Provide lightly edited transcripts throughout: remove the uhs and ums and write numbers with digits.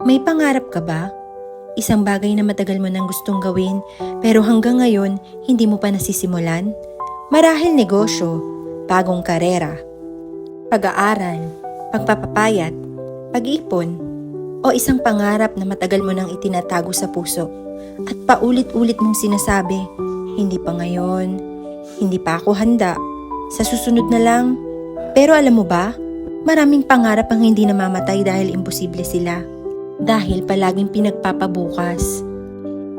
May pangarap ka ba? Isang bagay na matagal mo nang gustong gawin pero hanggang ngayon hindi mo pa nasisimulan? Marahil negosyo, bagong karera, pag-aaral, pagpapapayat, pag-ipon, o isang pangarap na matagal mo nang itinatago sa puso at paulit-ulit mong sinasabi, hindi pa ngayon, hindi pa ako handa, sa susunod na lang. Pero alam mo ba, maraming pangarap ang hindi namamatay dahil imposible sila. Dahil palaging pinagpapabukas.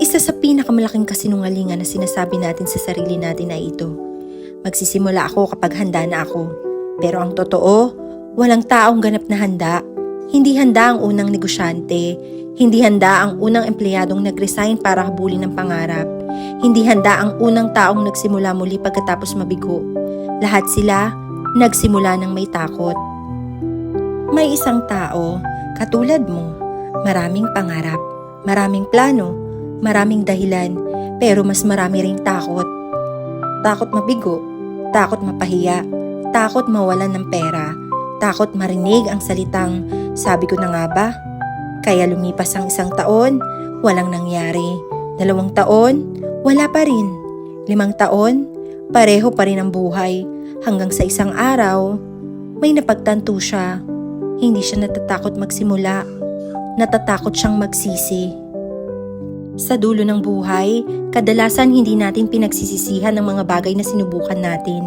Isa sa pinakamalaking kasinungalingan na sinasabi natin sa sarili natin ay ito. Magsisimula ako kapag handa na ako. Pero ang totoo, walang taong ganap na handa. Hindi handa ang unang negosyante. Hindi handa ang unang empleyadong nag-resign para habulin ng pangarap. Hindi handa ang unang taong nagsimula muli pagkatapos mabigo. Lahat sila nagsimula ng may takot. May isang tao, katulad mo, maraming pangarap, maraming plano, maraming dahilan, pero mas marami ring takot. Takot mabigo, takot mapahiya, takot mawalan ng pera, takot marinig ang salitang, sabi ko na nga ba? Kaya lumipas ang 1 taon, walang nangyari. 2 taon, wala pa rin. 5 taon, pareho pa rin ang buhay. Hanggang sa isang araw, may napagtanto siya. Hindi siya natatakot magsimula. Natatakot siyang magsisi. Sa dulo ng buhay, kadalasan hindi natin pinagsisisihan ang mga bagay na sinubukan natin.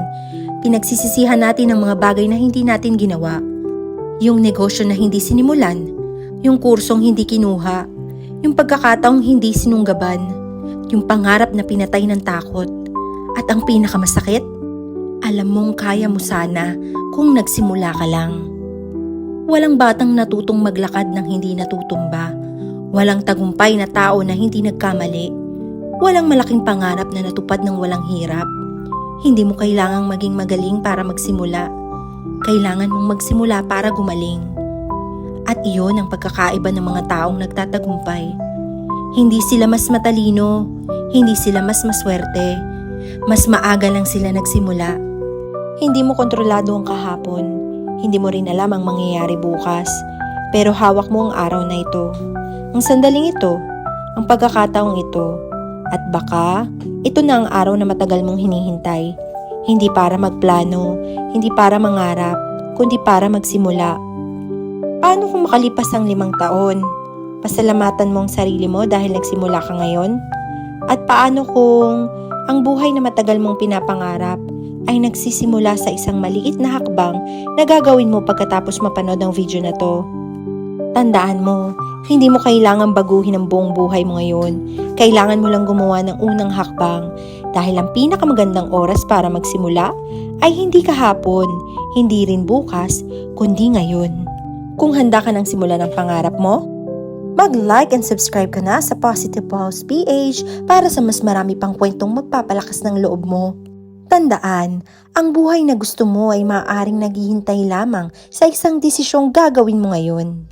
Pinagsisisihan natin ang mga bagay na hindi natin ginawa. Yung negosyo na hindi sinimulan, yung kursong hindi kinuha, yung pagkakataong hindi sinunggaban, yung pangarap na pinatay ng takot. At ang pinakamasakit, alam mong kaya mo sana kung nagsimula ka lang. Walang batang natutong maglakad ng hindi natutumba. Walang tagumpay na tao na hindi nagkamali. Walang malaking pangarap na natupad ng walang hirap. Hindi mo kailangang maging magaling para magsimula. Kailangan mong magsimula para gumaling. At iyon ang pagkakaiba ng mga taong nagtatagumpay. Hindi sila mas matalino, hindi sila mas maswerte. Mas maaga lang sila nagsimula. Hindi mo kontrolado ang kahapon. Hindi mo rin alam ang mangyayari bukas, pero hawak mo ang araw na ito. Ang sandaling ito, ang pagkakataong ito, at baka ito na ang araw na matagal mong hinihintay. Hindi para magplano, hindi para mangarap, kundi para magsimula. Paano kung makalipas ang 5 taon? Pasalamatan mo ang sarili mo dahil nagsimula ka ngayon? At paano kung ang buhay na matagal mong pinapangarap ay nagsisimula sa isang maliit na hakbang na gagawin mo pagkatapos mapanood ang video na to? Tandaan mo, hindi mo kailangang baguhin ang buong buhay mo ngayon. Kailangan mo lang gumawa ng unang hakbang dahil ang pinakamagandang oras para magsimula ay hindi kahapon, hindi rin bukas, kundi ngayon. Kung handa ka ng simulan ng pangarap mo, mag-like and subscribe ka na sa Positive Pulse PH para sa mas marami pang kwentong magpapalakas ng loob mo. Tandaan, ang buhay na gusto mo ay maaaring naghihintay lamang sa isang desisyong gagawin mo ngayon.